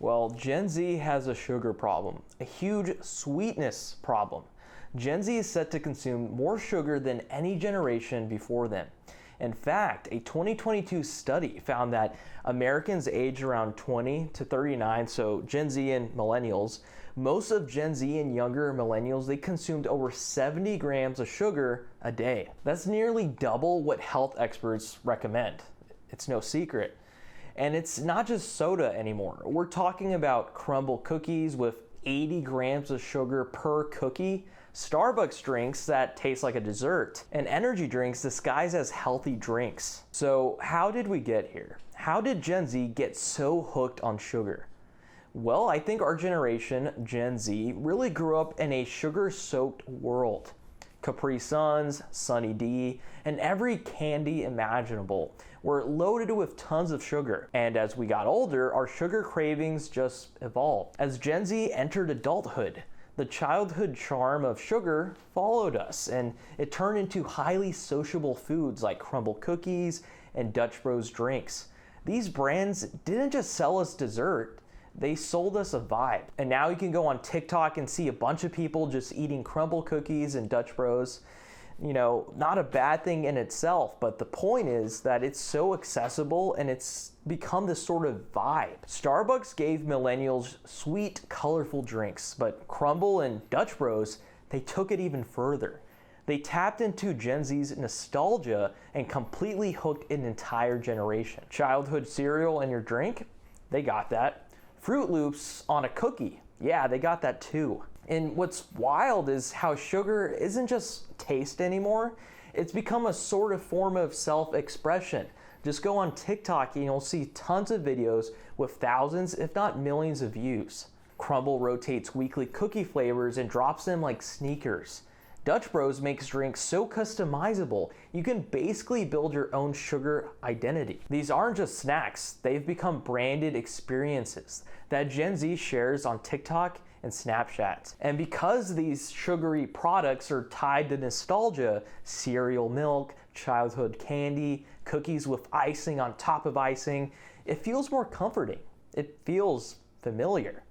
Well, Gen Z has a sugar problem, a huge sweetness problem. Gen Z is set to consume more sugar than any generation before them. In fact, a 2022 study found that Americans aged around 20 to 39, so Gen Z and millennials, most of Gen Z and younger millennials, they consumed over 70 grams of sugar a day. That's nearly double what health experts recommend. It's no secret. And it's not just soda anymore. We're talking about Crumbl cookies with 80 grams of sugar per cookie, Starbucks drinks that taste like a dessert, and energy drinks disguised as healthy drinks. So how did we get here? How did Gen Z get so hooked on sugar? Well, I think our generation, Gen Z, really grew up in a sugar-soaked world. Capri Suns, Sunny D, and every candy imaginable were loaded with tons of sugar. And as we got older, our sugar cravings just evolved. As Gen Z entered adulthood, the childhood charm of sugar followed us, and it turned into highly sociable foods like Crumbl cookies and Dutch Bros drinks. These brands didn't just sell us dessert, they sold us a vibe. And now you can go on TikTok and see a bunch of people just eating Crumbl cookies and Dutch Bros. You know, not a bad thing in itself, but the point is that it's so accessible and it's become this sort of vibe. Starbucks gave millennials sweet, colorful drinks, but Crumbl and Dutch Bros, they took it even further. They tapped into Gen Z's nostalgia and completely hooked an entire generation. Childhood cereal in your drink? They got that. Fruit Loops on a cookie? Yeah, they got that too. And what's wild is how sugar isn't just taste anymore. It's become a sort of form of self-expression. Just go on TikTok and you'll see tons of videos with thousands, if not millions of views. Crumbl rotates weekly cookie flavors and drops them like sneakers. Dutch Bros makes drinks so customizable, you can basically build your own sugar identity. These aren't just snacks, they've become branded experiences that Gen Z shares on TikTok and Snapchat. And because these sugary products are tied to nostalgia, cereal milk, childhood candy, cookies with icing on top of icing, it feels more comforting. It feels familiar,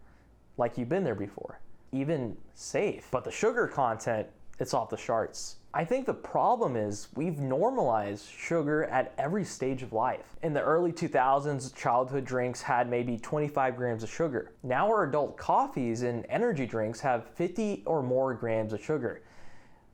like you've been there before, even safe. But the sugar content, it's off the charts. I think the problem is we've normalized sugar at every stage of life. In the early 2000s, childhood drinks had maybe 25 grams of sugar. Now our adult coffees and energy drinks have 50 or more grams of sugar.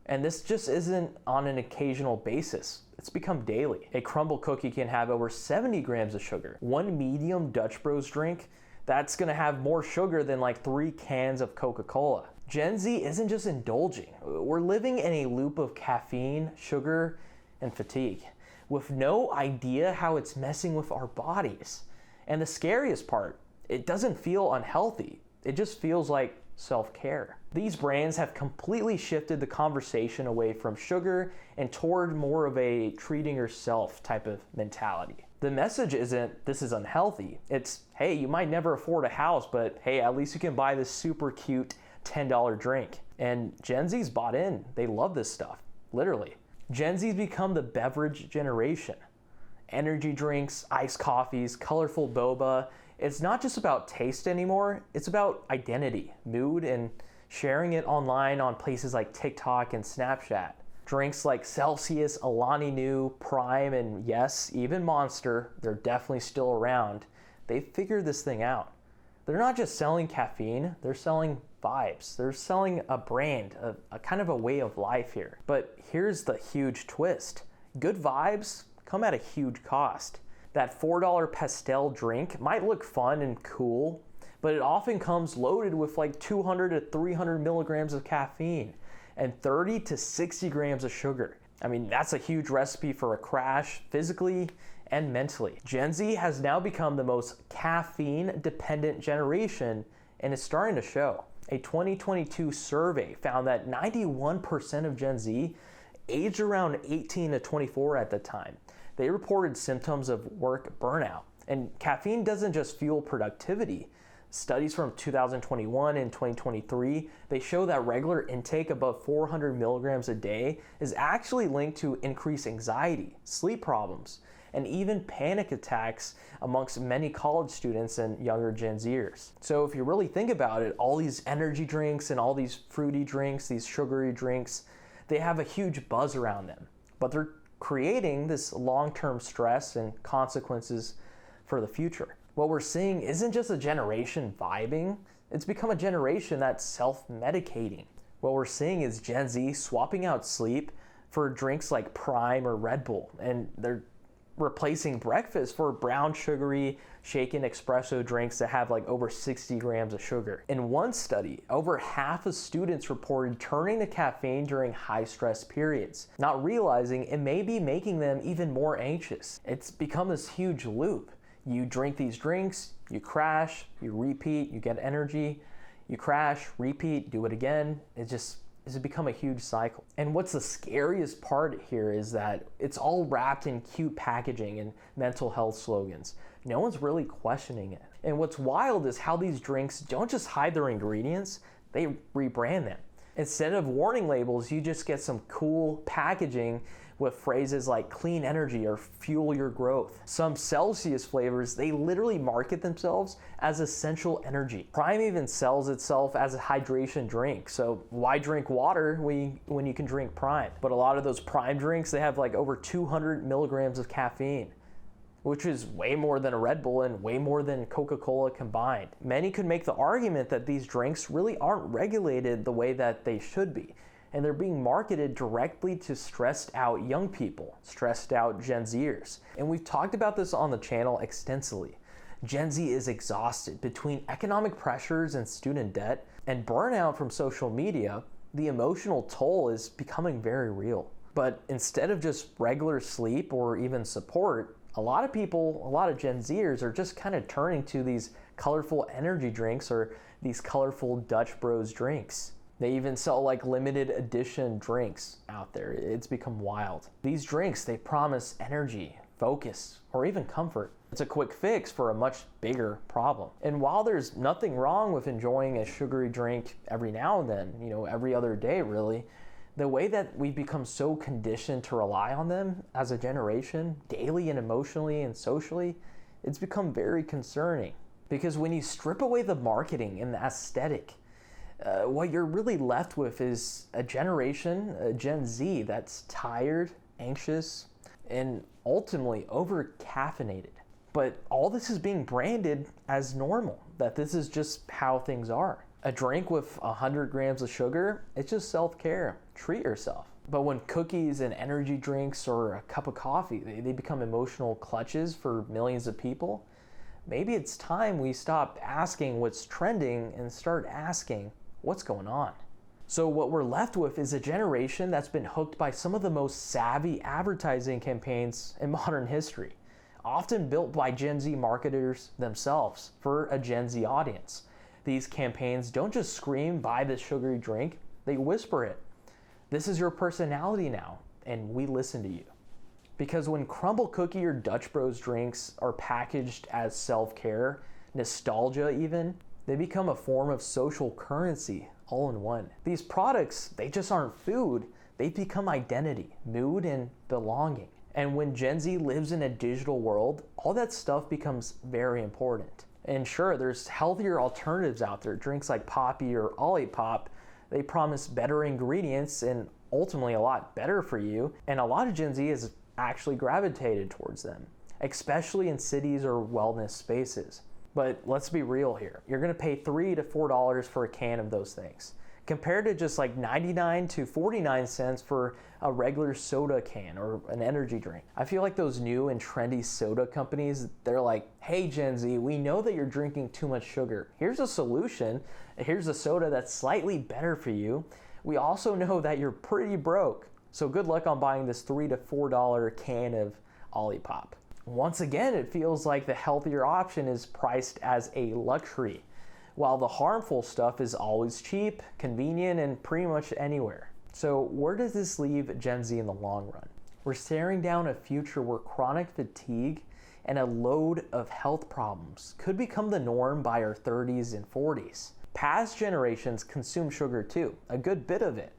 And this just isn't on an occasional basis. It's become daily. A Crumbl cookie can have over 70 grams of sugar. One medium Dutch Bros drink, that's gonna have more sugar than like 3 cans of Coca-Cola. Gen Z isn't just indulging. We're living in a loop of caffeine, sugar, and fatigue, with no idea how it's messing with our bodies. And the scariest part, it doesn't feel unhealthy. It just feels like self-care. These brands have completely shifted the conversation away from sugar and toward more of a treating yourself type of mentality. The message isn't, this is unhealthy. It's, hey, you might never afford a house, but hey, at least you can buy this super cute $10 drink. And Gen Z's bought in. They love this stuff, literally. Gen Z's become the beverage generation. Energy drinks, iced coffees, colorful boba. It's not just about taste anymore, it's about identity, mood, and sharing it online on places like TikTok and Snapchat. Drinks like Celsius, Alani Nu, Prime, and yes, even Monster, they're definitely still around. They've figured this thing out. They're not just selling caffeine, they're selling vibes. They're selling a brand, a kind of a way of life here. But here's the huge twist. Good vibes come at a huge cost. That $4 pastel drink might look fun and cool, but it often comes loaded with like 200 to 300 milligrams of caffeine and 30 to 60 grams of sugar. I mean, that's a huge recipe for a crash physically and mentally. Gen Z has now become the most caffeine-dependent generation, and it's starting to show. A 2022 survey found that 91% of Gen Z, aged around 18 to 24 at the time, they reported symptoms of work burnout. And caffeine doesn't just fuel productivity. Studies from 2021 and 2023, they show that regular intake above 400 milligrams a day is actually linked to increased anxiety, sleep problems, and even panic attacks amongst many college students and younger Gen Zers. So if you really think about it, all these energy drinks and all these fruity drinks, these sugary drinks, they have a huge buzz around them, but they're creating this long-term stress and consequences for the future. What we're seeing isn't just a generation vibing, it's become a generation that's self-medicating. What we're seeing is Gen Z swapping out sleep for drinks like Prime or Red Bull, and they're replacing breakfast for brown sugary shaken espresso drinks that have like over 60 grams of sugar. In one study, over half of students reported turning to caffeine during high stress periods, not realizing it may be making them even more anxious. It's become this huge loop. You drink these drinks, you crash, you repeat, you get energy, you crash, repeat, do it again. It's become a huge cycle. And what's the scariest part here is that it's all wrapped in cute packaging and mental health slogans. No one's really questioning it. And what's wild is how these drinks don't just hide their ingredients, they rebrand them. Instead of warning labels, you just get some cool packaging with phrases like clean energy or fuel your growth. Some Celsius flavors, they literally market themselves as essential energy. Prime even sells itself as a hydration drink. So why drink water when you can drink Prime? But a lot of those Prime drinks, they have like over 200 milligrams of caffeine, which is way more than a Red Bull and way more than Coca-Cola combined. Many could make the argument that these drinks really aren't regulated the way that they should be, and they're being marketed directly to stressed out young people, stressed out Gen Zers. And we've talked about this on the channel extensively. Gen Z is exhausted between economic pressures and student debt and burnout from social media. The emotional toll is becoming very real. But instead of just regular sleep or even support, a lot of Gen Zers are just kind of turning to these colorful energy drinks or these colorful Dutch Bros drinks. They even sell like limited edition drinks out there. It's become wild. These drinks, they promise energy, focus, or even comfort. It's a quick fix for a much bigger problem. And while there's nothing wrong with enjoying a sugary drink every now and then, every other day really, the way that we've become so conditioned to rely on them as a generation, daily and emotionally and socially, it's become very concerning. Because when you strip away the marketing and the aesthetic, what you're really left with is a generation, a Gen Z, that's tired, anxious, and ultimately over-caffeinated. But all this is being branded as normal, that this is just how things are. A drink with 100 grams of sugar, it's just self-care. Treat yourself. But when cookies and energy drinks or a cup of coffee, they become emotional clutches for millions of people, maybe it's time we stop asking what's trending and start asking what's going on. So what we're left with is a generation that's been hooked by some of the most savvy advertising campaigns in modern history, often built by Gen Z marketers themselves for a Gen Z audience. These campaigns don't just scream, buy this sugary drink, they whisper it. This is your personality now, and we listen to you. Because when Crumbl cookie or Dutch Bros drinks are packaged as self-care, nostalgia even, they become a form of social currency all in one. These products, they just aren't food, they become identity, mood, and belonging. And when Gen Z lives in a digital world, all that stuff becomes very important. And sure, there's healthier alternatives out there. Drinks like Poppy or Olipop, they promise better ingredients and ultimately a lot better for you. And a lot of Gen Z has actually gravitated towards them, especially in cities or wellness spaces. But let's be real here. You're gonna pay $3 to $4 for a can of those things, compared to just like 99 to 49 cents for a regular soda can or an energy drink. I feel like those new and trendy soda companies, they're like, hey Gen Z, we know that you're drinking too much sugar. Here's a solution. Here's a soda that's slightly better for you. We also know that you're pretty broke. So good luck on buying this $3 to $4 can of Olipop. Once again, it feels like the healthier option is priced as a luxury, while the harmful stuff is always cheap, convenient, and pretty much anywhere. So where does this leave Gen Z in the long run? We're staring down a future where chronic fatigue and a load of health problems could become the norm by our 30s and 40s. Past generations consumed sugar too, a good bit of it,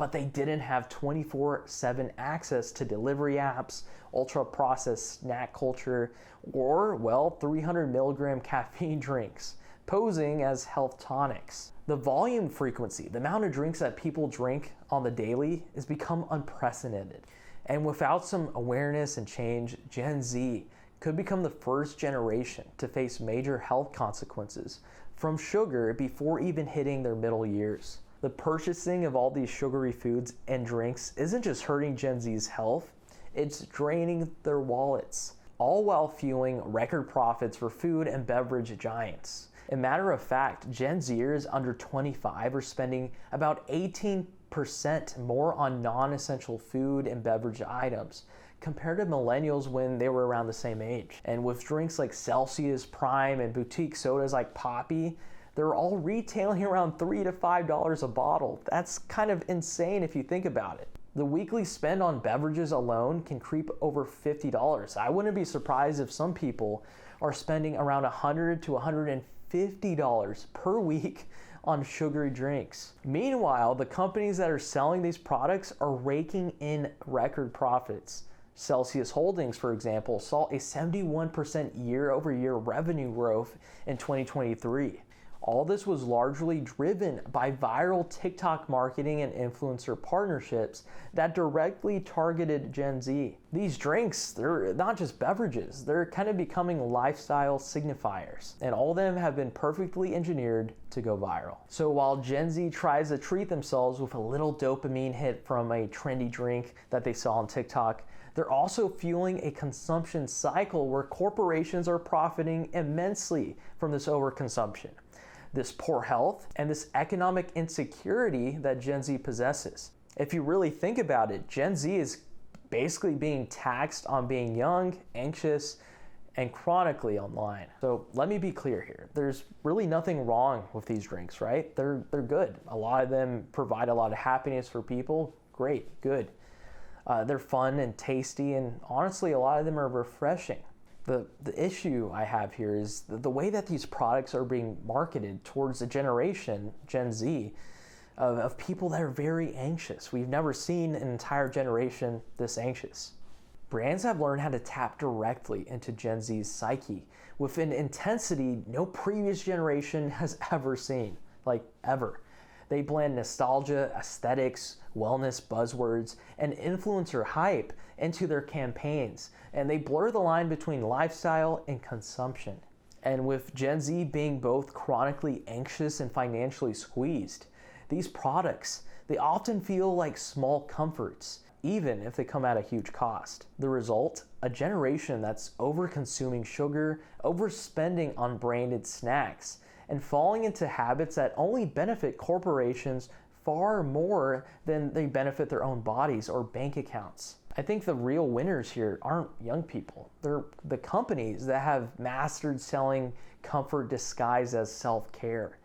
but they didn't have 24/7 access to delivery apps, ultra-processed snack culture, or, well, 300 milligram caffeine drinks, posing as health tonics. The volume frequency, the amount of drinks that people drink on the daily, has become unprecedented. And without some awareness and change, Gen Z could become the first generation to face major health consequences from sugar before even hitting their middle years. The purchasing of all these sugary foods and drinks isn't just hurting Gen Z's health, it's draining their wallets, all while fueling record profits for food and beverage giants. As a matter of fact, Gen Zers under 25 are spending about 18% more on non-essential food and beverage items compared to millennials when they were around the same age. And with drinks like Celsius, Prime, and boutique sodas like Poppy, they're all retailing around $3 to $5 a bottle. That's kind of insane if you think about it. The weekly spend on beverages alone can creep over $50. I wouldn't be surprised if some people are spending around $100 to $150 per week on sugary drinks. Meanwhile, the companies that are selling these products are raking in record profits. Celsius Holdings, for example, saw a 71% year-over-year revenue growth in 2023. All this was largely driven by viral TikTok marketing and influencer partnerships that directly targeted Gen Z. These drinks, they're not just beverages, they're kind of becoming lifestyle signifiers, and all of them have been perfectly engineered to go viral. So while Gen Z tries to treat themselves with a little dopamine hit from a trendy drink that they saw on TikTok, they're also fueling a consumption cycle where corporations are profiting immensely from this overconsumption, this poor health, and this economic insecurity that Gen Z possesses. If you really think about it, Gen Z is basically being taxed on being young, anxious, and chronically online. So let me be clear here. There's really nothing wrong with these drinks, right? They're good. A lot of them provide a lot of happiness for people. Great, good. They're fun and tasty, and honestly, a lot of them are refreshing. The issue I have here is the way that these products are being marketed towards a generation, Gen Z, of people that are very anxious. We've never seen an entire generation this anxious. Brands have learned how to tap directly into Gen Z's psyche with an intensity no previous generation has ever seen, like ever. They blend nostalgia, aesthetics, wellness buzzwords, and influencer hype into their campaigns, and they blur the line between lifestyle and consumption. And with Gen Z being both chronically anxious and financially squeezed, these products, they often feel like small comforts, even if they come at a huge cost. The result? A generation that's over-consuming sugar, overspending on branded snacks, and falling into habits that only benefit corporations far more than they benefit their own bodies or bank accounts. I think the real winners here aren't young people. They're the companies that have mastered selling comfort disguised as self-care.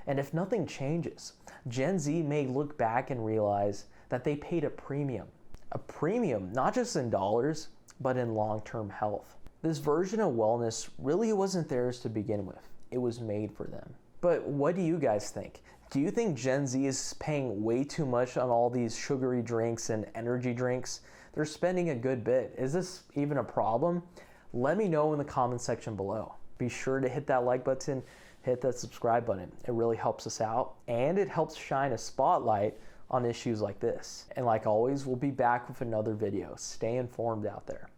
And if nothing changes, Gen Z may look back and realize that they paid a premium. A premium, not just in dollars, but in long-term health. This version of wellness really wasn't theirs to begin with. It was made for them. But what do you guys think? Do you think Gen Z is paying way too much on all these sugary drinks and energy drinks? They're spending a good bit. Is this even a problem? Let me know in the comment section below. Be sure to hit that like button, hit that subscribe button. It really helps us out, and it helps shine a spotlight on issues like this. And like always, we'll be back with another video. Stay informed out there.